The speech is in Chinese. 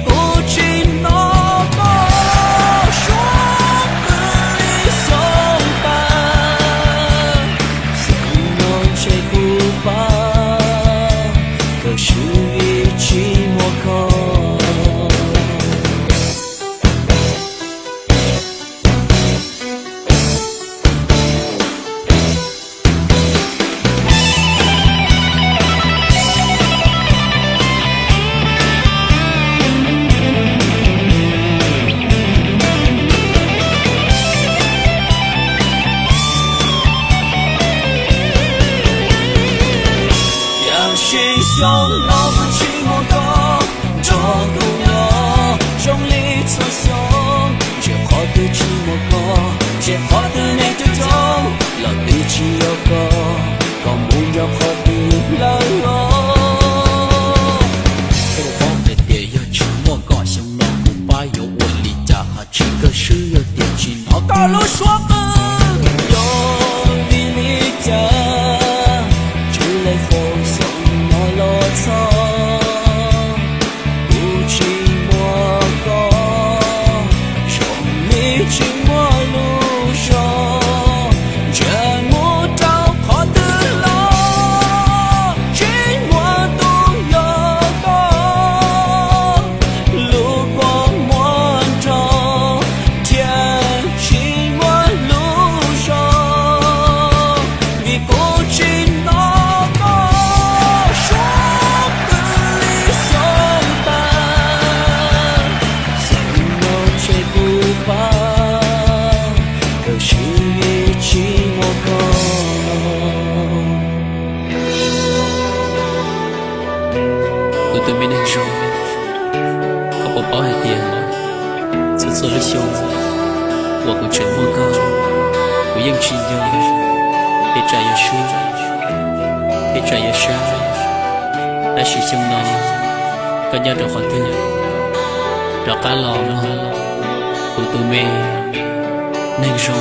不起那么说不离松绑，虽然却不怕，可是一起莫口。心胸老不寂寞的，这个我用力测胸，却活得寂寞过，却活得那个痛，老的只有个，搞不着活的老我。这个方的爹要寂寞过，想老不把有我离家哈，这个是有点寂寞，大路说不有你离家，只来风送。落草不寂寞过，生命寂寞路上，全部都跑得了，寂寞都有过，路过陌州，天寂寞路上，你不知道。是一起莫够，我对面那时候，可不包一点，此次的秀，我会全莫够，我应只有，别这样说，别这样说，那是相当，跟nhau được hoàn thiện, được cá lò, tôi mê. Nên rồi